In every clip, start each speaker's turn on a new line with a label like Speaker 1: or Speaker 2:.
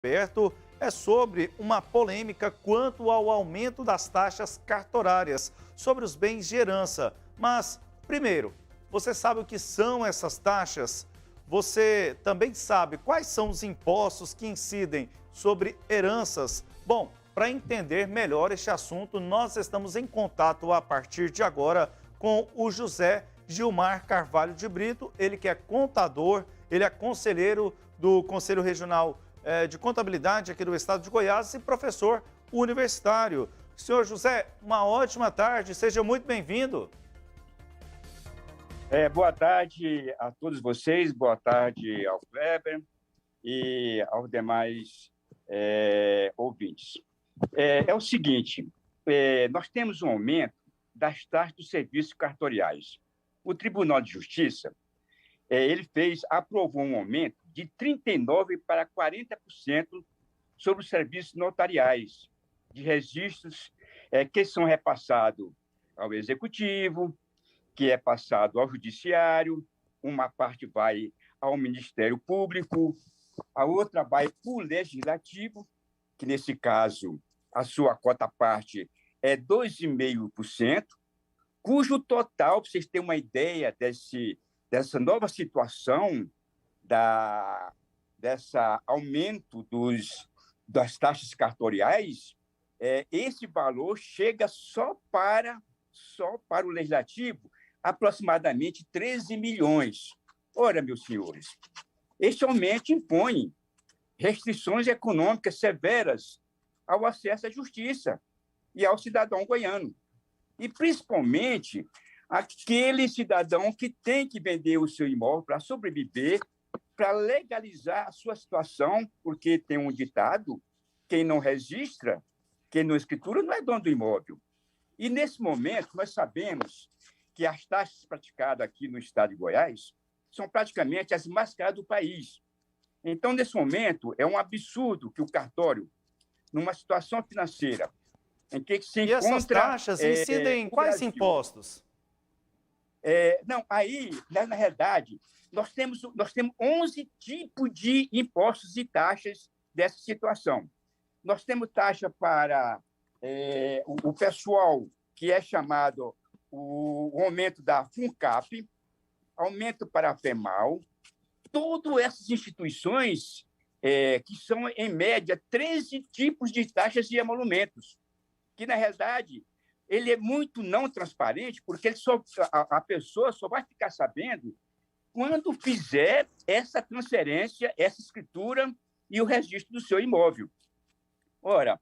Speaker 1: Aberto é sobre uma polêmica quanto ao aumento das taxas cartorárias sobre os bens de herança. Mas, primeiro, você sabe o que são essas taxas? Você também sabe quais são os impostos que incidem sobre heranças? Bom, para entender melhor este assunto, nós estamos em contato a partir de agora com o José Gilmar Carvalho de Brito, ele que é contador, ele é conselheiro do Conselho Regional de Contabilidade aqui do estado de Goiás e professor universitário. Senhor José, uma ótima tarde, seja muito bem-vindo.
Speaker 2: Boa tarde a todos vocês, boa tarde ao Kleber e aos demais ouvintes. É o seguinte, nós temos um aumento das taxas dos serviços cartoriais. O Tribunal de Justiça, aprovou um aumento de 39% para 40% sobre os serviços notariais, de registros que são repassados ao Executivo, que é passado ao Judiciário, uma parte vai ao Ministério Público, a outra vai para o Legislativo, que nesse caso a sua cota-parte é 2,5%, cujo total, para vocês terem uma ideia dessa nova situação, dessa aumento das taxas cartoriais, esse valor chega só para o Legislativo aproximadamente 13 milhões. Ora, meus senhores, este aumento impõe restrições econômicas severas ao acesso à justiça e ao cidadão goiano. E, principalmente, aquele cidadão que tem que vender o seu imóvel para sobreviver, para legalizar a sua situação, porque tem um ditado, quem não registra, quem não escritura, não é dono do imóvel. E, nesse momento, nós sabemos que as taxas praticadas aqui no estado de Goiás são praticamente as mais caras do país. Então, nesse momento, é um absurdo que o cartório, numa situação financeira em que se encontra...
Speaker 1: E essas taxas incidem em quais
Speaker 2: Brasil,
Speaker 1: impostos?
Speaker 2: Na realidade, nós temos 11 tipos de impostos e taxas dessa situação. Nós temos taxa para o pessoal que é chamado o aumento da FUNCAP, aumento para a FEMAL, todas essas instituições que são, em média, 13 tipos de taxas e emolumentos, que, na realidade, ele é muito não transparente, porque a pessoa só vai ficar sabendo quando fizer essa transferência, essa escritura e o registro do seu imóvel. Ora,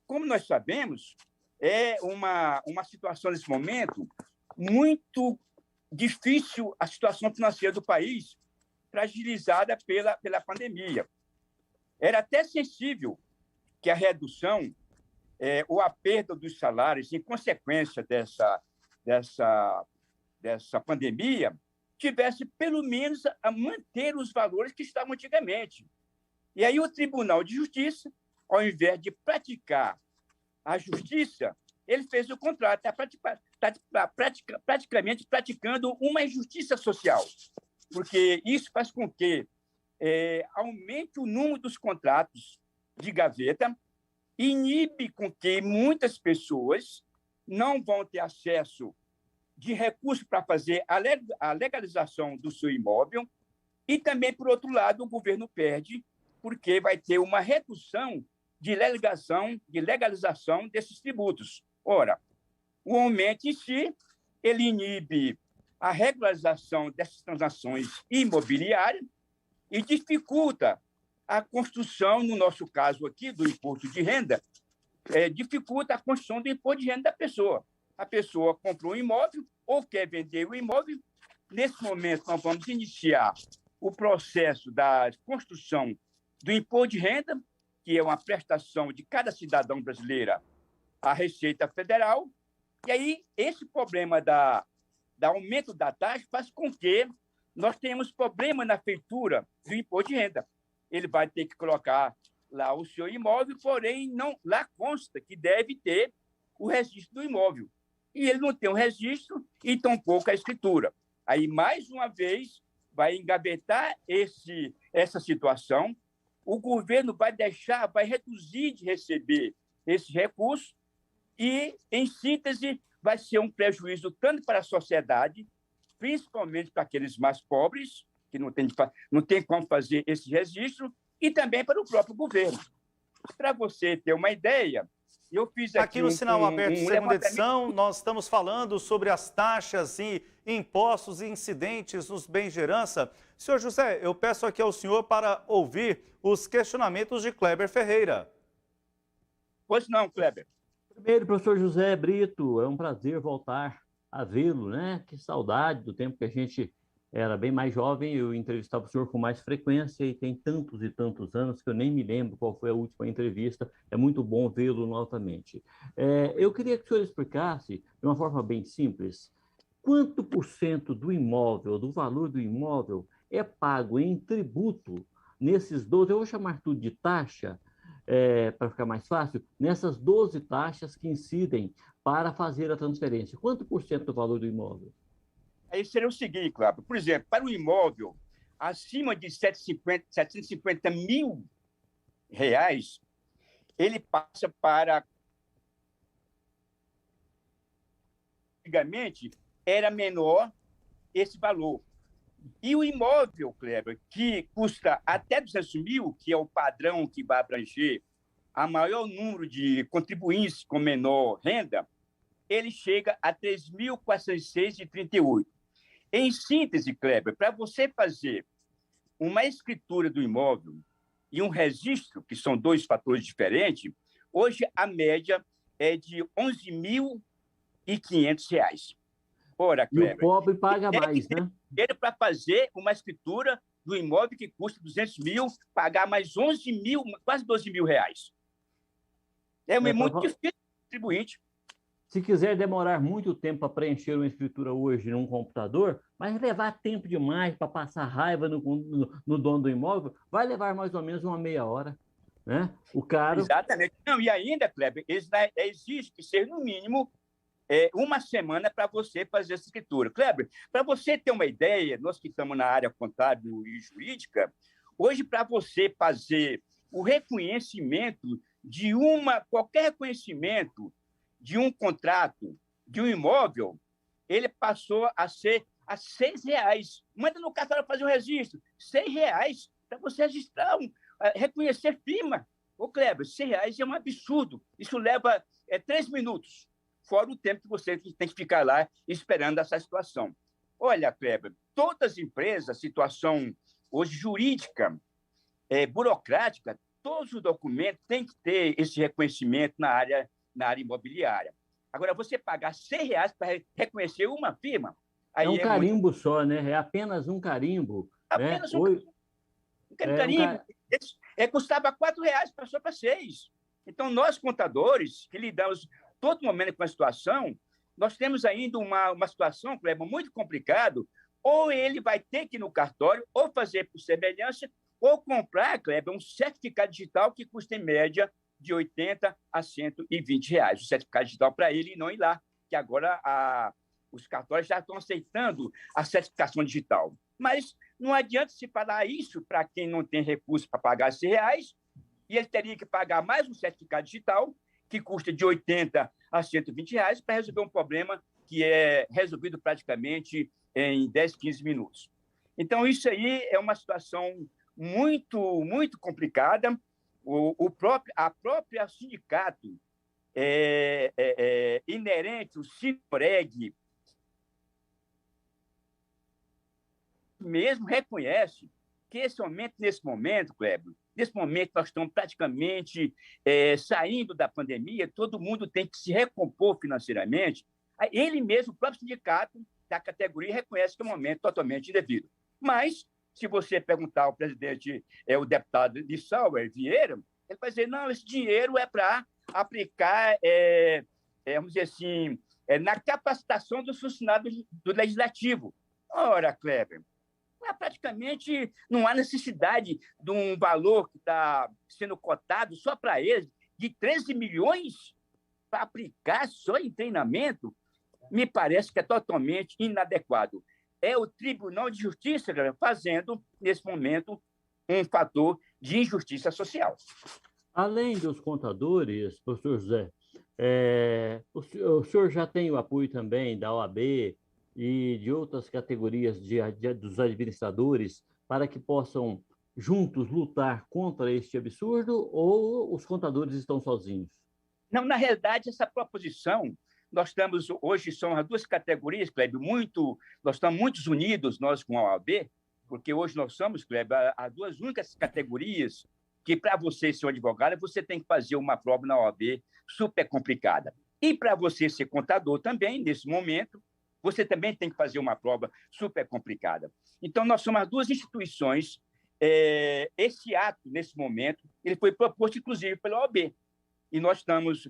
Speaker 2: como nós sabemos, é uma situação, nesse momento, muito difícil a situação financeira do país, fragilizada pela pandemia. Era até sensível que a redução ou a perda dos salários em consequência dessa pandemia tivesse, pelo menos, a manter os valores que estavam antigamente. E aí o Tribunal de Justiça, ao invés de praticar a justiça, ele fez o contrário, está praticamente praticando uma injustiça social, porque isso faz com que aumente o número dos contratos de gaveta, inibe com que muitas pessoas não vão ter acesso de recursos para fazer a legalização do seu imóvel e também, por outro lado, o governo perde porque vai ter uma redução de legalização desses tributos. Ora, o aumento em si, ele inibe a regularização dessas transações imobiliárias e dificulta a construção, no nosso caso aqui, do imposto de renda, dificulta a construção do imposto de renda da pessoa. A pessoa comprou um imóvel ou quer vender o imóvel. Nesse momento, nós vamos iniciar o processo da construção do imposto de renda, que é uma prestação de cada cidadão brasileiro à Receita Federal. E aí, esse problema da aumento da taxa faz com que nós tenhamos problema na feitura do imposto de renda. Ele vai ter que colocar lá o seu imóvel, porém, não, lá consta que deve ter o registro do imóvel. E ele não tem o registro e tampouco a escritura. Aí, mais uma vez, vai engavetar essa situação, o governo vai reduzir de receber esses recursos e, em síntese, vai ser um prejuízo tanto para a sociedade, principalmente para aqueles mais pobres, que não tem como fazer esse registro, e também para o próprio governo. Para você ter uma ideia, eu fiz
Speaker 1: aqui no Sinal Aberto, segunda edição, nós estamos falando sobre as taxas e impostos e incidentes nos bens de herança. Senhor José, eu peço aqui ao senhor para ouvir os questionamentos de Kleber Ferreira.
Speaker 2: Pois não, Kleber.
Speaker 3: Primeiro, professor José Brito, é um prazer voltar a vê-lo, né? Que saudade do tempo que a gente era bem mais jovem, eu entrevistava o senhor com mais frequência e tem tantos e tantos anos que eu nem me lembro qual foi a última entrevista. É muito bom vê-lo novamente. Eu queria que o senhor explicasse, de uma forma bem simples, quanto por cento do imóvel, do valor do imóvel, é pago em tributo nesses 12, eu vou chamar tudo de taxa, para ficar mais fácil, nessas 12 taxas que incidem para fazer a transferência. Quanto por cento do valor do imóvel?
Speaker 2: Aí seria o seguinte, Cláudio. Por exemplo, para o imóvel acima de 750 mil reais, ele passa para... Antigamente, era menor esse valor. E o imóvel, Kleber, que custa até 200 mil, que é o padrão que vai abranger a maior número de contribuintes com menor renda, ele chega a 3.438. Em síntese, Kleber, para você fazer uma escritura do imóvel e um registro, que são dois fatores diferentes, hoje a média é de R$ 11.500. Ora, Kleber,
Speaker 3: e o pobre paga mais, né?
Speaker 2: Para fazer uma escritura do imóvel que custa 200 mil, pagar mais 11 mil, quase 12 mil reais. Muito difícil contribuinte.
Speaker 3: Se quiser demorar muito tempo para preencher uma escritura hoje num computador, mas levar tempo demais para passar raiva no dono do imóvel, vai levar mais ou menos uma meia hora, né? O caro...
Speaker 2: Exatamente. Não, e ainda, Kleber, exige que seja, no mínimo, uma semana para você fazer essa escritura. Kleber, para você ter uma ideia, nós que estamos na área contábil e jurídica, hoje, para você fazer o reconhecimento de qualquer reconhecimento de um contrato, de um imóvel, ele passou a ser a R$ 6. Manda no cartório fazer o registro. R$ 6 para você registrar, reconhecer firma. Ô, Kleber, R$ 6 é um absurdo. Isso leva 3 minutos, fora o tempo que você tem que ficar lá esperando essa situação. Olha, Kleber, todas as empresas, a situação hoje jurídica, burocrática, todos os documentos têm que ter esse reconhecimento na área imobiliária. Agora, você pagar R$ 6 para reconhecer uma firma...
Speaker 3: Aí um carimbo só, né? É apenas um carimbo.
Speaker 2: Apenas um carimbo. Custava R$ 4, passou para 6. Então, nós, contadores, que lidamos todo momento com a situação, nós temos ainda uma situação, Kleber, muito complicada. Ou ele vai ter que ir no cartório, ou fazer por semelhança, ou comprar, Kleber, um certificado digital que custa, em média, de R$ 80 a R$ 120. O certificado digital para ele e não ir lá, que agora os cartórios já estão aceitando a certificação digital. Mas não adianta se falar isso para quem não tem recurso para pagar R$6, e ele teria que pagar mais um certificado digital, que custa de R$ 80 a R$ 120, para resolver um problema que é resolvido praticamente em 10, 15 minutos. Então, isso aí é uma situação muito, muito complicada. A própria sindicato inerente, o Sintoreg, mesmo reconhece que nesse momento, Kleber, nesse momento nós estamos praticamente saindo da pandemia, todo mundo tem que se recompor financeiramente. Ele mesmo, o próprio sindicato da categoria, reconhece que é um momento totalmente indevido. Mas, se você perguntar ao presidente, o deputado de Sauer, Vieira, ele vai dizer, não, esse dinheiro é para aplicar, vamos dizer assim, na capacitação dos funcionários do Legislativo. Ora, Kleber, praticamente não há necessidade de um valor que está sendo cotado só para eles, de 13 milhões para aplicar só em treinamento, me parece que é totalmente inadequado. É o Tribunal de Justiça, fazendo, nesse momento, um fator de injustiça social.
Speaker 3: Além dos contadores, professor José, o senhor já tem o apoio também da OAB e de outras categorias dos administradores para que possam juntos lutar contra este absurdo, ou os contadores estão sozinhos?
Speaker 2: Não, na realidade, essa proposição, nós estamos, hoje são as duas categorias, Kleber, nós estamos muito unidos, nós com a OAB, porque hoje nós somos, Kleber, as duas únicas categorias que, para você ser um advogado, você tem que fazer uma prova na OAB super complicada. E para você ser contador também, nesse momento, você também tem que fazer uma prova super complicada. Então, nós somos as duas instituições. Esse ato, nesse momento, ele foi proposto, inclusive, pela OAB. E nós estamos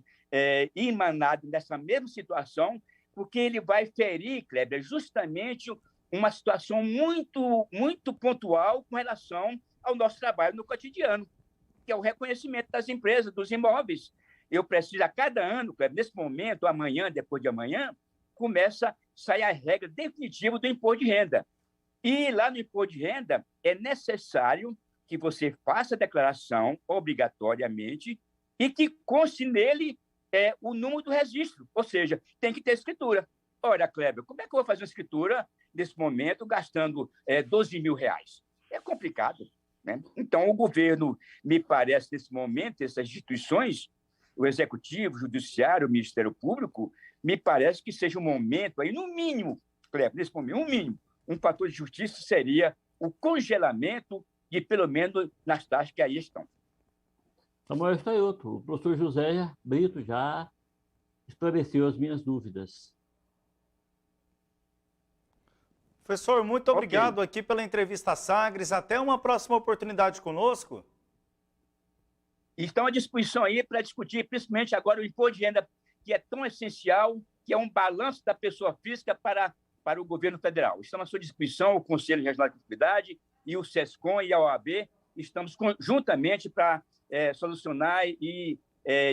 Speaker 2: emanados nessa mesma situação, porque ele vai ferir, Kleber, justamente uma situação muito, muito pontual com relação ao nosso trabalho no cotidiano, que é o reconhecimento das empresas, dos imóveis. Eu preciso, a cada ano, Kleber, nesse momento, amanhã, depois de amanhã, começa a sair a regra definitiva do imposto de renda. E lá no imposto de renda é necessário que você faça a declaração obrigatoriamente e que conste nele o número do registro, ou seja, tem que ter escritura. Olha, Kleber, como é que eu vou fazer uma escritura nesse momento gastando R$12 mil? É complicado, né? Então, o governo, me parece, nesse momento, essas instituições, o Executivo, o Judiciário, o Ministério Público, me parece que seja um momento, aí, no mínimo, Kleber, nesse momento, no mínimo, um fator de justiça seria o congelamento de, pelo menos, nas taxas que aí estão.
Speaker 3: Samuel Staioto, o professor José Brito já esclareceu as minhas dúvidas.
Speaker 1: Professor, muito obrigado aqui pela entrevista Sagres. Até uma próxima oportunidade conosco.
Speaker 2: Estão à disposição aí para discutir, principalmente agora, o imposto de renda, que é tão essencial, que é um balanço da pessoa física para o governo federal. Estamos à sua disposição, o Conselho Regional de Contabilidade e o SESCOM e a OAB. Estamos juntamente para solucionar e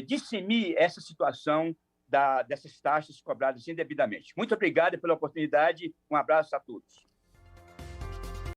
Speaker 2: discernir essa situação dessas taxas cobradas indevidamente. Muito obrigado pela oportunidade. Um abraço a todos.